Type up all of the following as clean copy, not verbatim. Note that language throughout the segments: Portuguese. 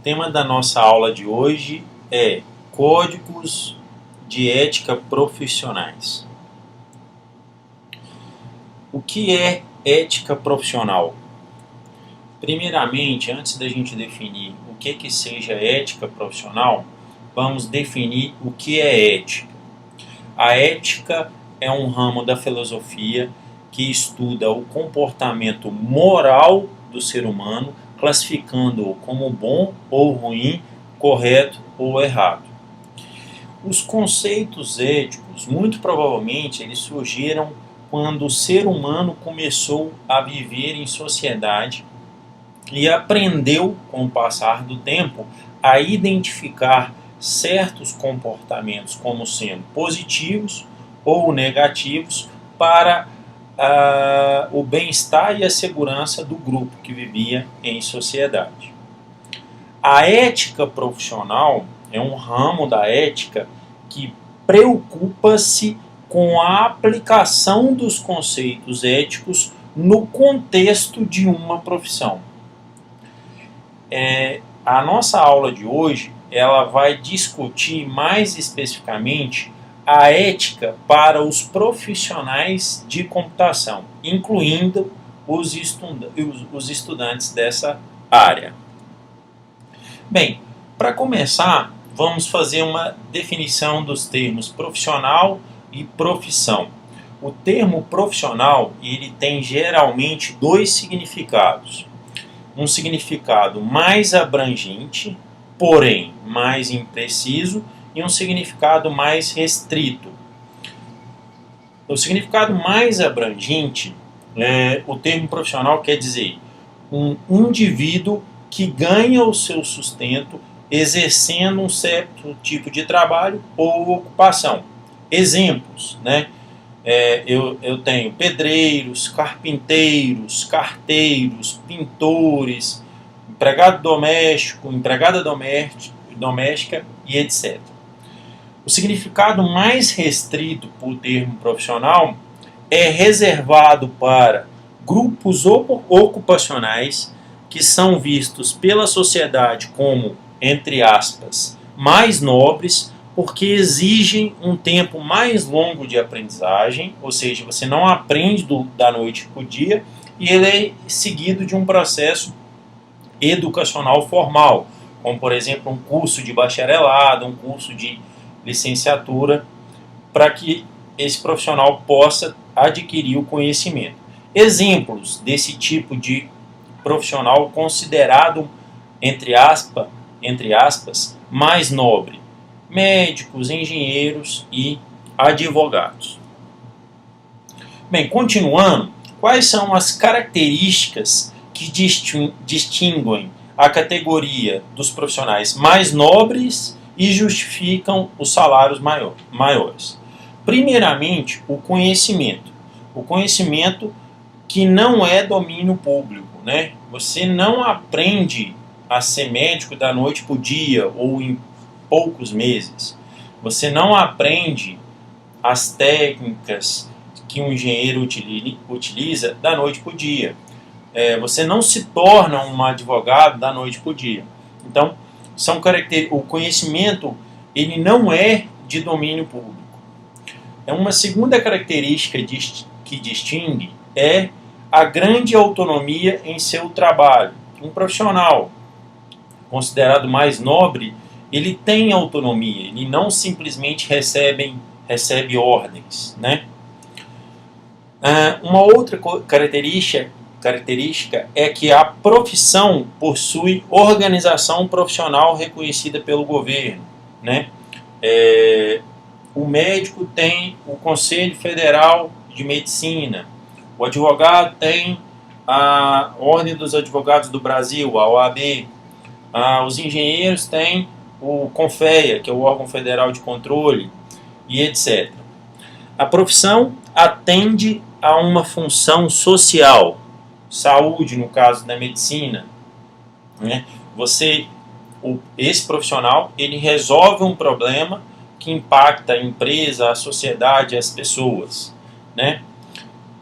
tema da nossa aula de hoje é Códigos de Ética Profissionais. O que é ética profissional? Primeiramente, antes da gente definir o que seja ética profissional, vamos definir o que é ética. A ética é um ramo da filosofia que estuda o comportamento moral do ser humano, classificando-o como bom ou ruim, correto ou errado. Os conceitos éticos, muito provavelmente, eles surgiram quando o ser humano começou a viver em sociedade e aprendeu, com o passar do tempo, a identificar certos comportamentos como sendo positivos ou negativos para o bem-estar e a segurança do grupo que vivia em sociedade. A ética profissional é um ramo da ética que preocupa-se com a aplicação dos conceitos éticos no contexto de uma profissão. A nossa aula de hoje ela vai discutir mais especificamente a ética para os profissionais de computação, incluindo os estudantes dessa área. Bem, para começar, vamos fazer uma definição dos termos profissional e profissão. O termo profissional ele tem geralmente dois significados. Um significado mais abrangente, porém mais impreciso, e um significado mais restrito. O significado mais abrangente, o termo profissional quer dizer um indivíduo que ganha o seu sustento exercendo um certo tipo de trabalho ou ocupação. Exemplos, né? Eu tenho pedreiros, carpinteiros, carteiros, pintores, empregado doméstico, empregada doméstica e etc. O significado mais restrito para o termo profissional é reservado para grupos ocupacionais que são vistos pela sociedade como, entre aspas, mais nobres, porque exigem um tempo mais longo de aprendizagem, ou seja, você não aprende da noite para o dia, e ele é seguido de um processo educacional formal, como, por exemplo, um curso de bacharelado, um curso de licenciatura, para que esse profissional possa adquirir o conhecimento. Exemplos desse tipo de profissional considerado, entre aspas, mais nobre: médicos, engenheiros e advogados. Bem, continuando, quais são as características que distinguem a categoria dos profissionais mais nobres e justificam os salários maiores? Primeiramente, o conhecimento. O conhecimento que não é domínio público, né? Você não aprende a ser médico da noite para o dia ou em poucos meses. Você não aprende as técnicas que um engenheiro utiliza da noite para o dia. Você não se torna um advogado da noite para o dia. Então, o conhecimento ele não é de domínio público. Uma segunda característica que distingue é a grande autonomia em seu trabalho. Um profissional considerado mais nobre, ele tem autonomia, ele não simplesmente recebe ordens, né? Uma outra característica é que a profissão possui organização profissional reconhecida pelo governo, né? O médico tem o Conselho Federal de Medicina, o advogado tem a Ordem dos Advogados do Brasil, a OAB, os engenheiros têm o CONFEA, que é o órgão federal de controle, e etc. A profissão atende a uma função social, saúde no caso da medicina, né? Esse profissional ele resolve um problema que impacta a empresa, a sociedade, as pessoas, né?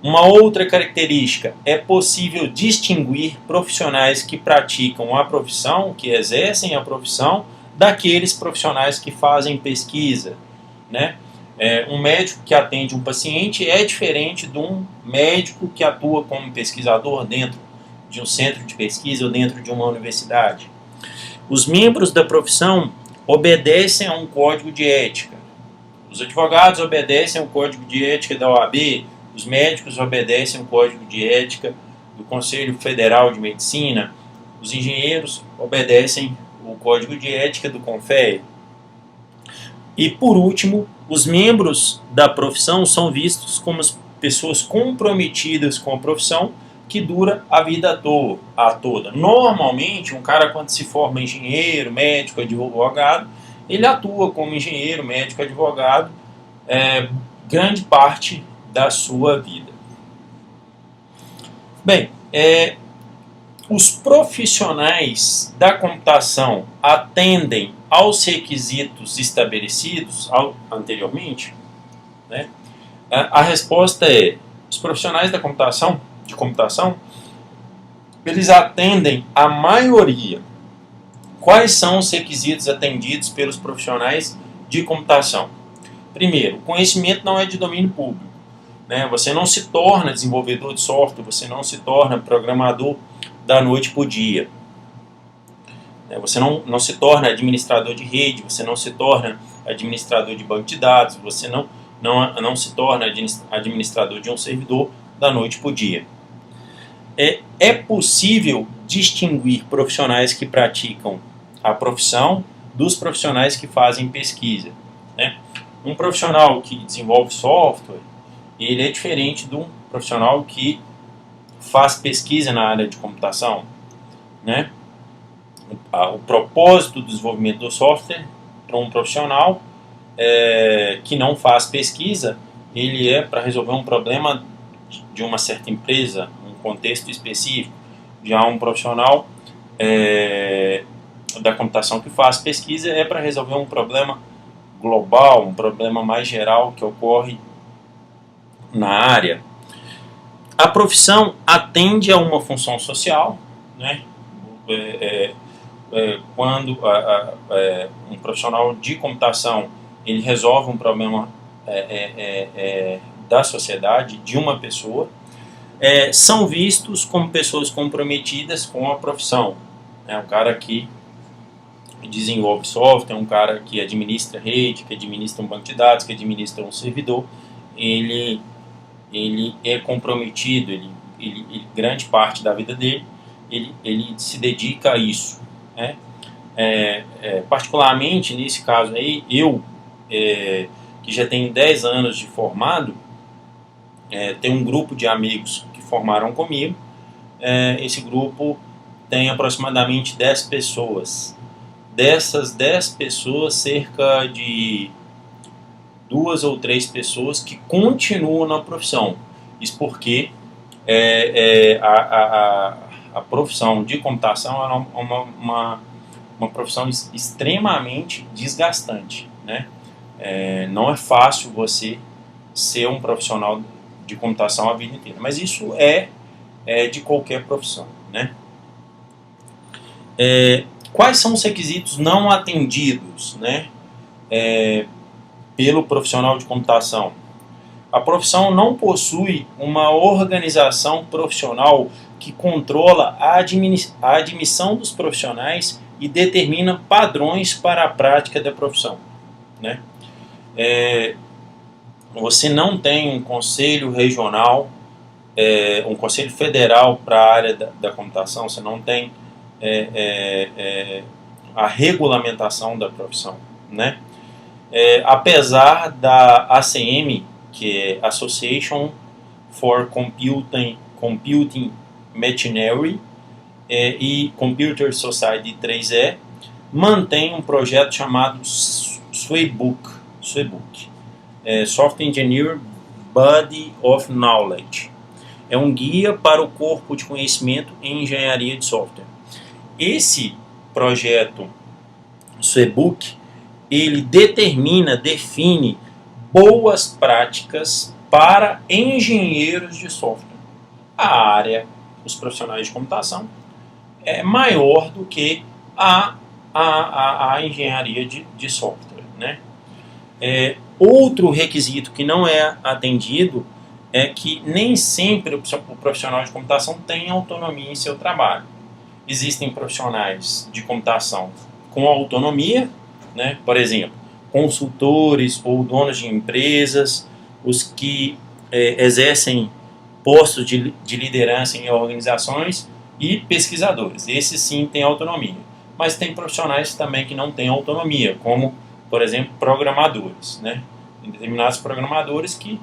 Uma outra característica, é possível distinguir profissionais que praticam a profissão, que exercem a profissão, daqueles profissionais que fazem pesquisa, né? Um médico que atende um paciente é diferente de um médico que atua como pesquisador dentro de um centro de pesquisa ou dentro de uma universidade. Os membros da profissão obedecem a um código de ética. Os advogados obedecem ao código de ética da OAB, os médicos obedecem ao código de ética do Conselho Federal de Medicina, os engenheiros obedecem o código de ética do CONFEA. E, por último, os membros da profissão são vistos como pessoas comprometidas com a profissão que dura a vida toda. Normalmente, um cara, quando se forma engenheiro, médico, advogado, ele atua como engenheiro, médico, advogado, grande parte da sua vida. Bem, os profissionais da computação atendem aos requisitos estabelecidos anteriormente, né? A resposta é: os profissionais de computação, eles atendem a maioria. Quais são os requisitos atendidos pelos profissionais de computação? Primeiro, o conhecimento não é de domínio público, né? Você não se torna desenvolvedor de software, você não se torna programador da noite para o dia. Você não se torna administrador de rede, você não se torna administrador de banco de dados, você não se torna administrador de um servidor da noite para o dia. É possível distinguir profissionais que praticam a profissão dos profissionais que fazem pesquisa, né? Um profissional que desenvolve software, ele é diferente de um profissional que faz pesquisa na área de computação, né? O propósito do desenvolvimento do software para um profissional que não faz pesquisa, ele é para resolver um problema de uma certa empresa, um contexto específico. Já um profissional da computação que faz pesquisa é para resolver um problema global, um problema mais geral que ocorre na área. A profissão atende a uma função social, né? Quando um profissional de computação ele resolve um problema da sociedade, de uma pessoa, são vistos como pessoas comprometidas com a profissão. Um cara que desenvolve software, um cara que administra rede, que administra um banco de dados, que administra um servidor, ele é comprometido, grande parte da vida dele, ele se dedica a isso, né? Particularmente nesse caso aí, eu, que já tenho 10 anos de formado, tenho um grupo de amigos que formaram comigo. Esse grupo tem aproximadamente 10 pessoas. Dessas 10 pessoas, cerca de 2 ou 3 pessoas que continuam na profissão. Isso porque a profissão de computação é uma profissão extremamente desgastante, né? Não é fácil você ser um profissional de computação a vida inteira, mas isso é de qualquer profissão, né? Quais são os requisitos não atendidos, né, pelo profissional de computação? A profissão não possui uma organização profissional que controla a admissão dos profissionais e determina padrões para a prática da profissão, né? Você não tem um conselho regional, um conselho federal para a área da computação, você não tem a regulamentação da profissão, né? Apesar da ACM, que é Association for Computing Machinery, e Computer Society 3E, mantém um projeto chamado Swaybook, Software Engineer Body of Knowledge. É um guia para o corpo de conhecimento em engenharia de software. Esse projeto Swaybook, ele define boas práticas para engenheiros de software. A área, os profissionais de computação, é maior do que a engenharia de software, né? Outro requisito que não é atendido é que nem sempre o profissional de computação tem autonomia em seu trabalho. Existem profissionais de computação com autonomia, né? Por exemplo, consultores ou donos de empresas, os que exercem postos de liderança em organizações e pesquisadores. Esses sim têm autonomia. Mas tem profissionais também que não têm autonomia, como, por exemplo, programadores, né? Tem determinados programadores que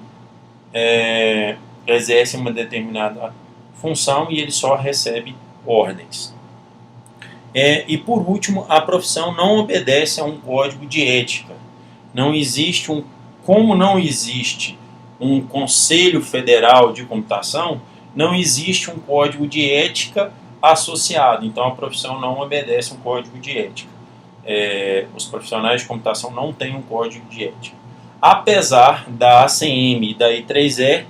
exercem uma determinada função e ele só recebe ordens. E por último, a profissão não obedece a um código de ética. Como não existe um Conselho Federal de Computação, não existe um código de ética associado. Então a profissão não obedece um código de ética. Os profissionais de computação não têm um código de ética. Apesar da ACM e da I3E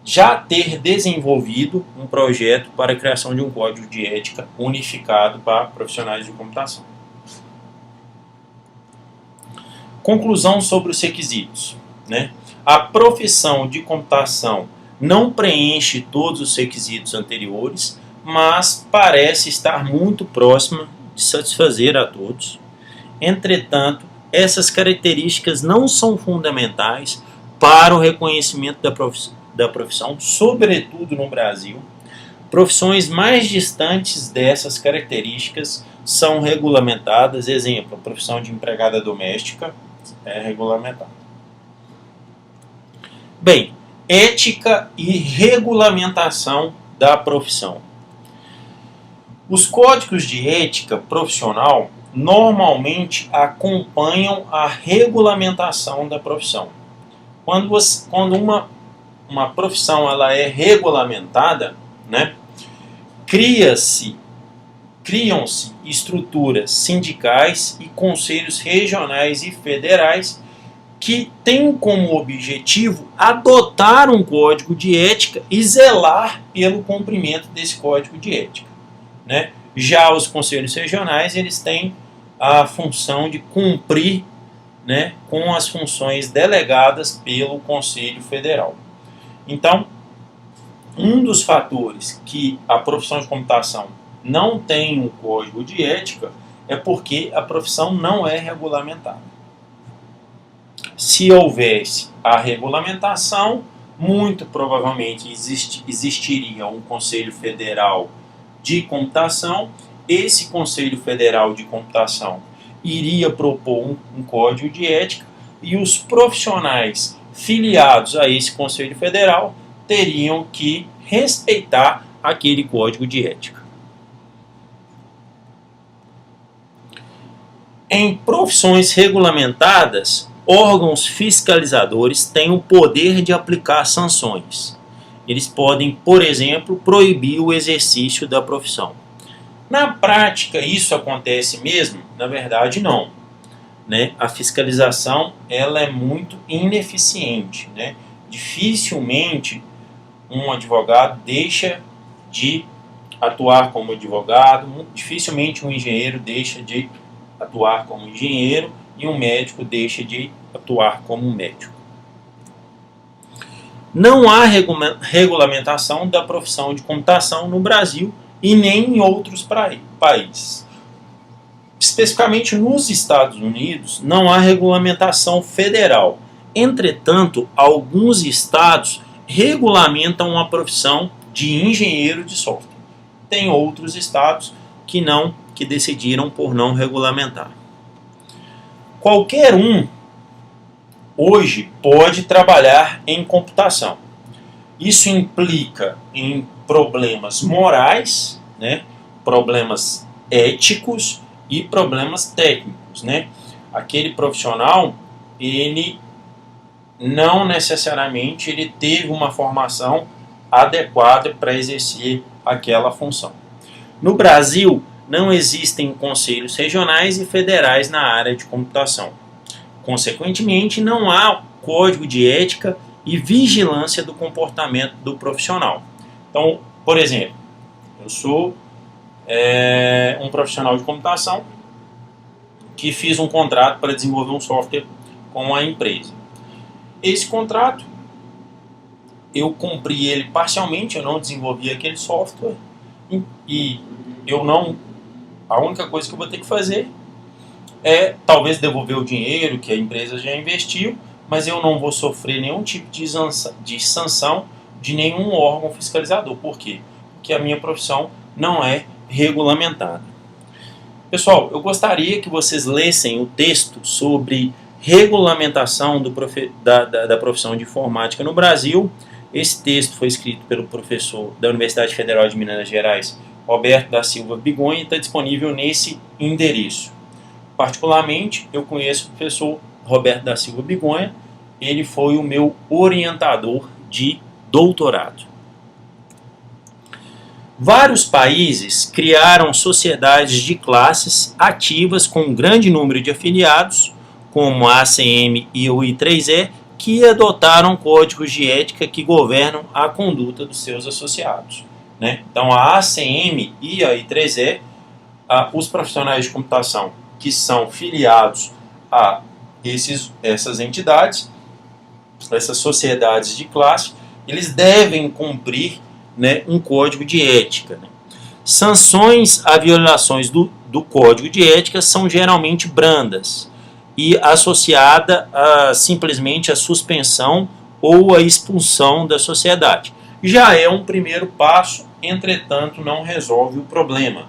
já ter desenvolvido um projeto para a criação de um código de ética unificado para profissionais de computação. Conclusão sobre os requisitos, né? A profissão de computação não preenche todos os requisitos anteriores, mas parece estar muito próxima de satisfazer a todos. Entretanto, essas características não são fundamentais para o reconhecimento da profissão, sobretudo no Brasil. Profissões mais distantes dessas características são regulamentadas. Exemplo, a profissão de empregada doméstica é regulamentada. Bem, ética e regulamentação da profissão. Os códigos de ética profissional normalmente acompanham a regulamentação da profissão. Quando uma profissão ela é regulamentada, né, criam-se estruturas sindicais e conselhos regionais e federais que têm como objetivo adotar um código de ética e zelar pelo cumprimento desse código de ética, né? Já os conselhos regionais eles têm a função de cumprir, né, com as funções delegadas pelo Conselho Federal. Então, um dos fatores que a profissão de computação não tem um código de ética é porque a profissão não é regulamentada. Se houvesse a regulamentação, muito provavelmente existiria um Conselho Federal de Computação. Esse Conselho Federal de Computação iria propor um código de ética e os profissionais filiados a esse Conselho Federal teriam que respeitar aquele código de ética. Em profissões regulamentadas, órgãos fiscalizadores têm o poder de aplicar sanções. Eles podem, por exemplo, proibir o exercício da profissão. Na prática, isso acontece mesmo? Na verdade, não, né? A fiscalização ela é muito ineficiente, né? Dificilmente um advogado deixa de atuar como advogado, dificilmente um engenheiro deixa de atuar como engenheiro e um médico deixa de atuar como médico. Não há regulamentação da profissão de computação no Brasil e nem em outros países. Especificamente nos Estados Unidos, não há regulamentação federal. Entretanto, alguns estados regulamentam a profissão de engenheiro de software. Tem outros estados que decidiram por não regulamentar. Qualquer um hoje pode trabalhar em computação. Isso implica em problemas morais, né, problemas éticos e problemas técnicos, né? Aquele profissional, ele não necessariamente ele teve uma formação adequada para exercer aquela função. No Brasil, não existem conselhos regionais e federais na área de computação. Consequentemente, não há código de ética e vigilância do comportamento do profissional. Então, por exemplo, eu sou um profissional de computação que fiz um contrato para desenvolver um software com a empresa. Esse contrato, eu cumpri ele parcialmente, eu não desenvolvi aquele software e a única coisa que eu vou ter que fazer é talvez devolver o dinheiro que a empresa já investiu, mas eu não vou sofrer nenhum tipo de sanção de nenhum órgão fiscalizador. Por quê? Porque a minha profissão não é regulamentada. Pessoal, eu gostaria que vocês lessem o texto sobre regulamentação da profissão de informática no Brasil. Esse texto foi escrito pelo professor da Universidade Federal de Minas Gerais, Roberto da Silva Bigonha, e está disponível nesse endereço. Particularmente, eu conheço o professor Roberto da Silva Bigonha, ele foi o meu orientador de doutorado. Vários países criaram sociedades de classes ativas com um grande número de afiliados, como a ACM e o I3E, que adotaram códigos de ética que governam a conduta dos seus associados. Então, a ACM e a I3E, os profissionais de computação que são filiados a essas entidades, essas sociedades de classe, eles devem cumprir um código de ética. Sanções a violações do código de ética são geralmente brandas e associada simplesmente a suspensão ou a expulsão da sociedade. Já é um primeiro passo, entretanto não resolve o problema.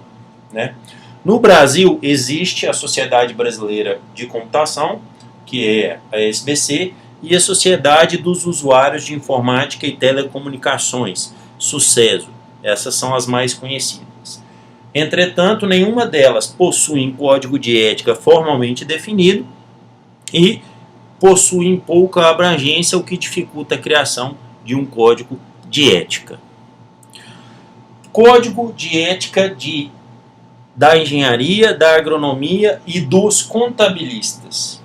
No Brasil existe a Sociedade Brasileira de Computação, que é a SBC, e a Sociedade dos Usuários de Informática e Telecomunicações, SUCESO. Essas são as mais conhecidas. Entretanto, nenhuma delas possui um código de ética formalmente definido e possuem pouca abrangência, o que dificulta a criação de um código de ética. Código de ética da engenharia, da agronomia e dos contabilistas.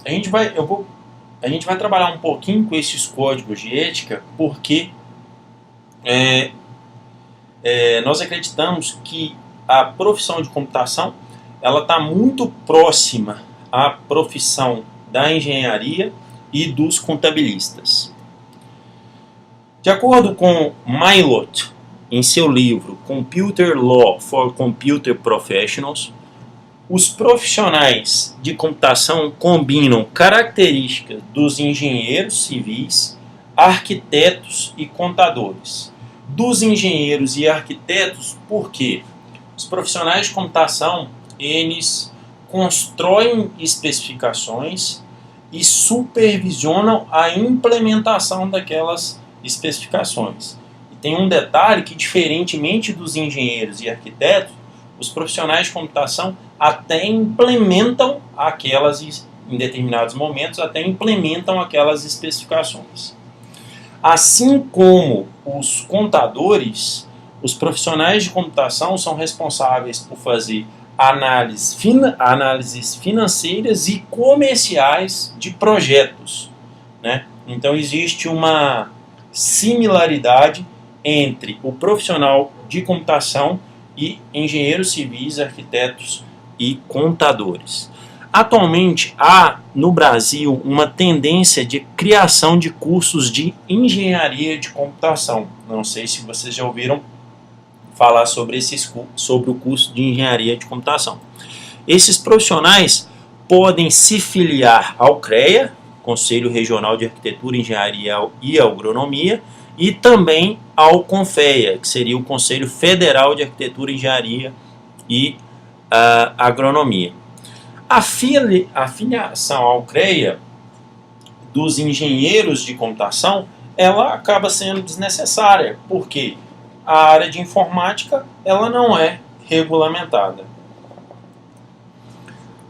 A gente vai trabalhar um pouquinho com esses códigos de ética, porque nós acreditamos que a profissão de computação ela está muito próxima à profissão da engenharia e dos contabilistas. De acordo com Mailot, em seu livro Computer Law for Computer Professionals, os profissionais de computação combinam características dos engenheiros civis, arquitetos e contadores. Dos engenheiros e arquitetos, por quê? Os profissionais de computação, eles constroem especificações e supervisionam a implementação daquelas especificações. E tem um detalhe que, diferentemente dos engenheiros e arquitetos, os profissionais de computação até implementam em determinados momentos, até implementam aquelas especificações. Assim como os contadores, os profissionais de computação são responsáveis por fazer análises financeiras e comerciais de projetos. Então existe uma similaridade entre o profissional de computação e engenheiros civis, arquitetos e contadores. Atualmente há no Brasil uma tendência de criação de cursos de engenharia de computação. Não sei se vocês já ouviram falar sobre o curso de engenharia de computação. Esses profissionais podem se filiar ao CREA, Conselho Regional de Arquitetura, Engenharia e Agronomia, e também ao CONFEA, que seria o Conselho Federal de Arquitetura, Engenharia e Agronomia. A filiação ao CREA dos engenheiros de computação, ela acaba sendo desnecessária, porque a área de informática ela não é regulamentada.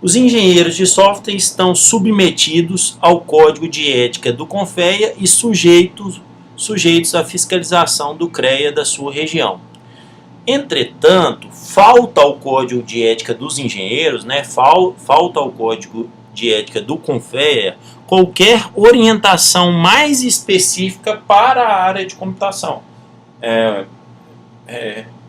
Os engenheiros de software estão submetidos ao código de ética do CONFEA e sujeitos à fiscalização do CREA da sua região. Entretanto, falta ao código de ética dos engenheiros, falta ao código de Ética do CONFEA qualquer orientação mais específica para a área de computação,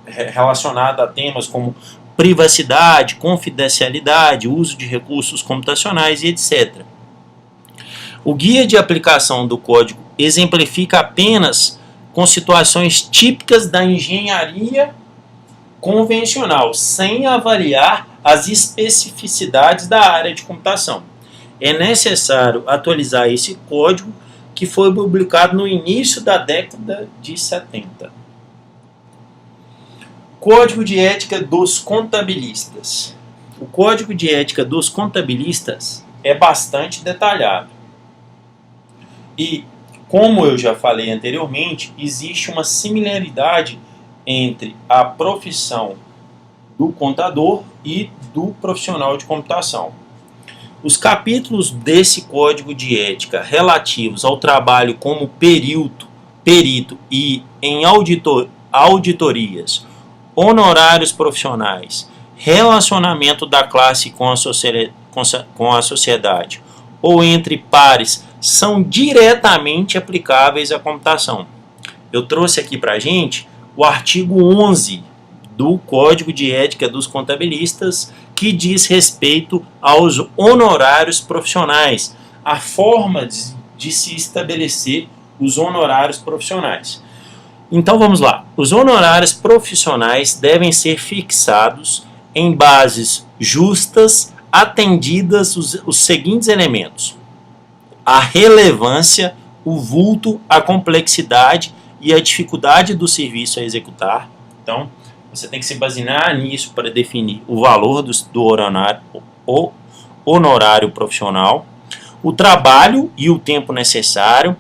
relacionada a temas como privacidade, confidencialidade, uso de recursos computacionais e etc. O guia de aplicação do código exemplifica apenas com situações típicas da engenharia convencional, sem avaliar as especificidades da área de computação. É necessário atualizar esse código, que foi publicado no início da década de 70. Código de Ética dos Contabilistas. O Código de Ética dos Contabilistas é bastante detalhado. E, como eu já falei anteriormente, existe uma similaridade entre a profissão do contador e do profissional de computação. Os capítulos desse Código de Ética relativos ao trabalho como perito e em auditorias, honorários profissionais, relacionamento da classe com a sociedade ou entre pares são diretamente aplicáveis à computação. Eu trouxe aqui para a gente o artigo 11 do Código de Ética dos Contabilistas, que diz respeito aos honorários profissionais, a forma de se estabelecer os honorários profissionais. Então vamos lá. Os honorários profissionais devem ser fixados em bases justas, atendidas os seguintes elementos: a relevância, o vulto, a complexidade e a dificuldade do serviço a executar. Então, você tem que se basear nisso para definir o valor do honorário profissional, o trabalho e o tempo necessário,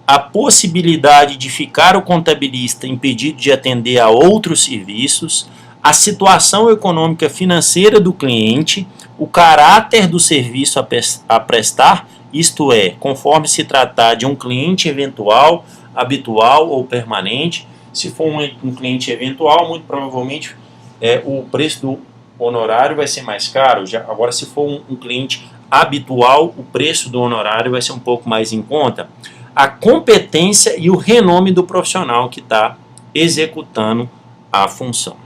a possibilidade de ficar o contabilista impedido de atender a outros serviços, a situação econômica financeira do cliente, o caráter do serviço a prestar, isto é, conforme se tratar de um cliente eventual, habitual ou permanente. Se for um cliente eventual, muito provavelmente o preço do honorário vai ser mais caro. Agora, se for um cliente habitual, o preço do honorário vai ser um pouco mais em conta. A competência e o renome do profissional que está executando a função.